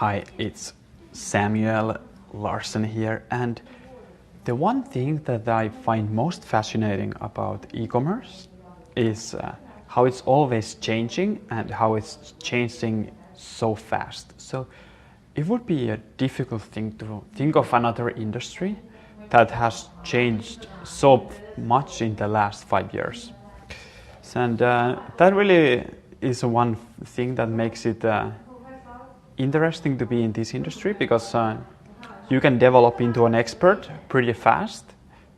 Hi, it's Samuel Larsen here, and the one thing that I find most fascinating about e-commerce is how it's always changing and how it's changing so fast. So it would be a difficult thing to think of another industry that has changed so much in the last 5 years. And that really is one thing that makes it interesting to be in this industry, because you can develop into an expert pretty fast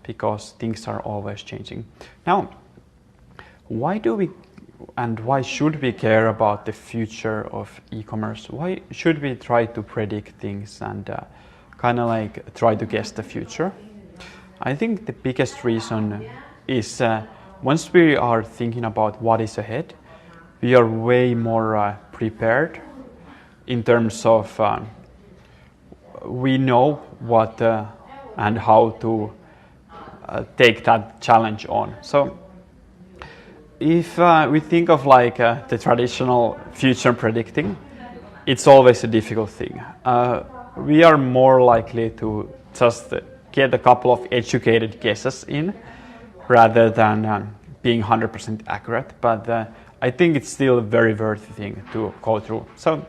because things are always changing. Now, why do we and why should we care about the future of e-commerce? Why should we try to predict things and kind of like try to guess the future? I think the biggest reason is once we are thinking about what is ahead, we are way more prepared in terms of we know what and how to take that challenge on. So if we think of like the traditional future predicting, it's always a difficult thing. We are more likely to just get a couple of educated guesses in rather than being 100% accurate, but I think it's still a very worthy thing to go through. So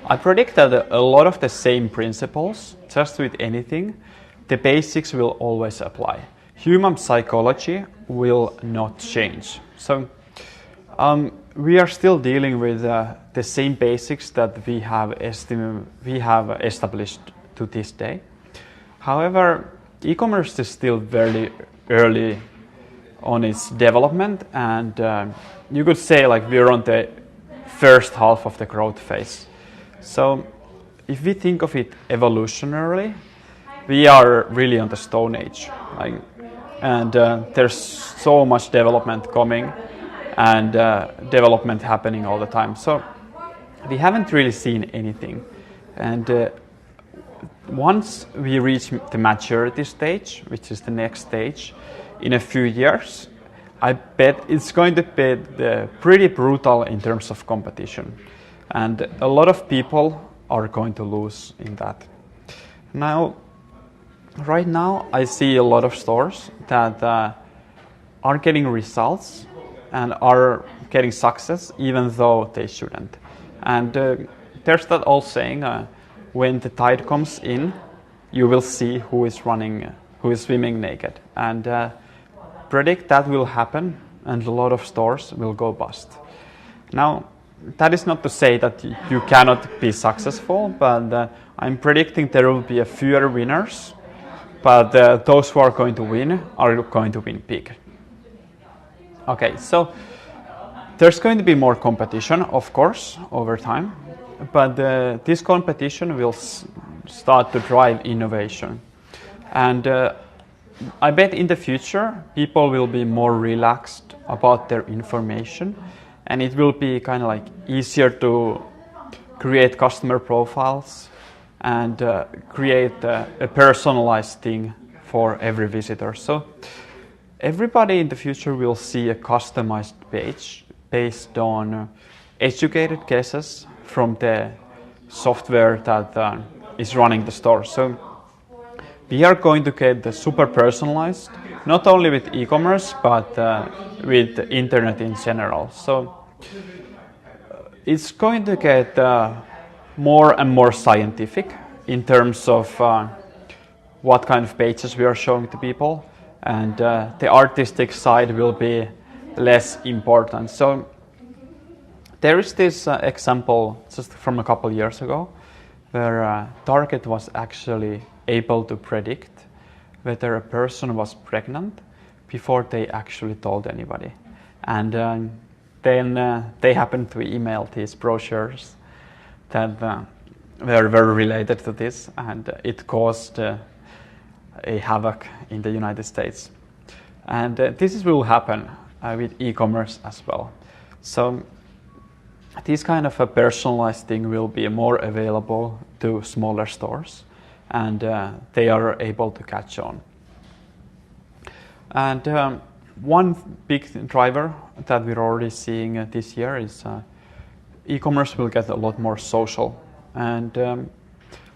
I predict that a lot of the same principles, just with anything, the basics will always apply. Human psychology will not change. So we are still dealing with the same basics that we have established to this day. However, e-commerce is still very early on its development, and you could say like we're on the first half of the growth phase. So if we think of it evolutionarily, we are really on the Stone Age, and there's so much development coming and development happening all the time. So we haven't really seen anything, and once we reach the maturity stage, which is the next stage, in a few years, I bet it's going to be pretty brutal in terms of competition. And a lot of people are going to lose in that. Now, right now, I see a lot of stores that are getting results and are getting success even though they shouldn't. And there's that old saying, when the tide comes in, you will see who is swimming naked. And predict that will happen, and a lot of stores will go bust. Now, that is not to say that you cannot be successful, but I'm predicting there will be a fewer winners, but those who are going to win big. Okay, so there's going to be more competition, of course, over time, but this competition will start to drive innovation. And I bet in the future, people will be more relaxed about their information, and it will be kind of like easier to create customer profiles and create a personalized thing for every visitor. So everybody in the future will see a customized page based on educated guesses from the software that is running the store. So we are going to get the super personalized, not only with e-commerce, but with the internet in general. So it's going to get more and more scientific in terms of what kind of pages we are showing to people, and the artistic side will be less important. So there is this example just from a couple years ago where Target was actually able to predict whether a person was pregnant before they actually told anybody. And then they happened to email these brochures that were very related to this, and it caused a havoc in the United States. And this will happen with e-commerce as well. So this kind of a personalized thing will be more available to smaller stores, and they are able to catch on. And one big driver that we're already seeing this year is e-commerce will get a lot more social. and a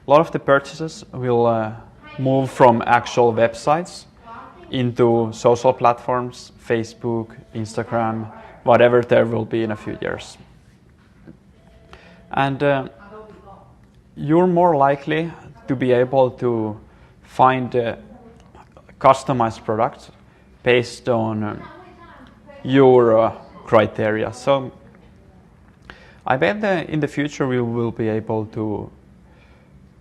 lot of the purchases will move from actual websites into social platforms, Facebook, Instagram, whatever there will be in a few years. And you're more likely to be able to find customized products based on your criteria. So I bet that in the future we will be able to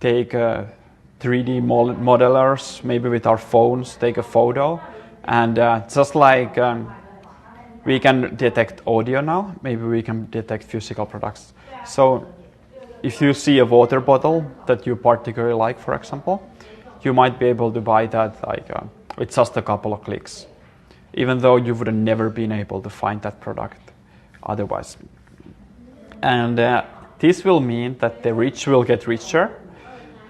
take 3D modelers, maybe with our phones, take a photo, and just like we can detect audio now, maybe we can detect physical products. So if you see a water bottle that you particularly like, for example, you might be able to buy that with just a couple of clicks, even though you would have never been able to find that product otherwise. And this will mean that the rich will get richer,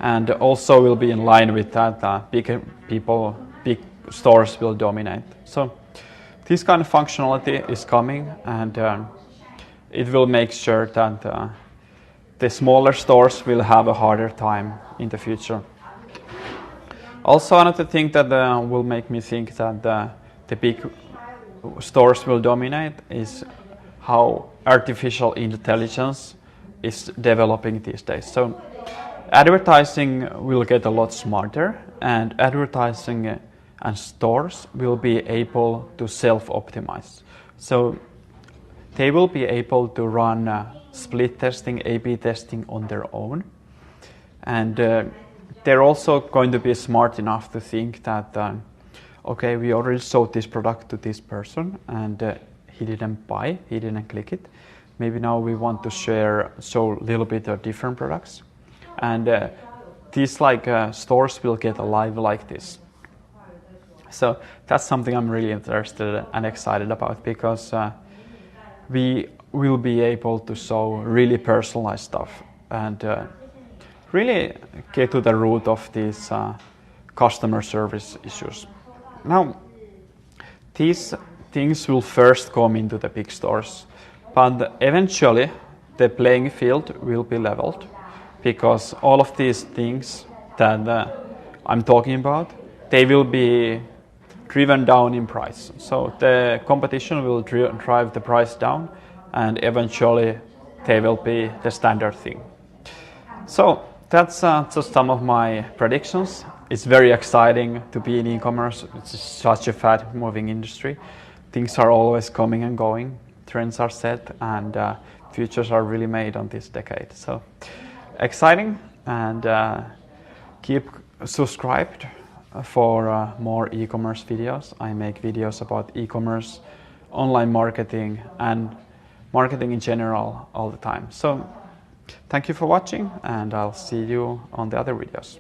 and also will be in line with that big stores will dominate. So this kind of functionality is coming, and it will make sure that the smaller stores will have a harder time in the future. Also, another thing that will make me think that the big stores will dominate is how artificial intelligence is developing these days. So advertising will get a lot smarter, and advertising and stores will be able to self-optimize. So they will be able to run split testing, A/B testing on their own. And they're also going to be smart enough to think that, okay, we already sold this product to this person, and he didn't buy, he didn't click it. Maybe now we want to show a little bit of different products. And these stores will get alive like this. So that's something I'm really interested and excited about, because we will be able to show really personalized stuff and really get to the root of these customer service issues. Now, these things will first come into the big stores, but eventually the playing field will be leveled, because all of these things that I'm talking about, they will be driven down in price. So the competition will drive the price down, and eventually they will be the standard thing. So that's just some of my predictions. It's very exciting to be in e-commerce. It's such a fast moving industry. Things are always coming and going. Trends are set, and futures are really made on this decade. So exciting, and keep subscribed for more e-commerce videos. I make videos about e-commerce, online marketing, and marketing in general all the time. So thank you for watching, and I'll see you on the other videos.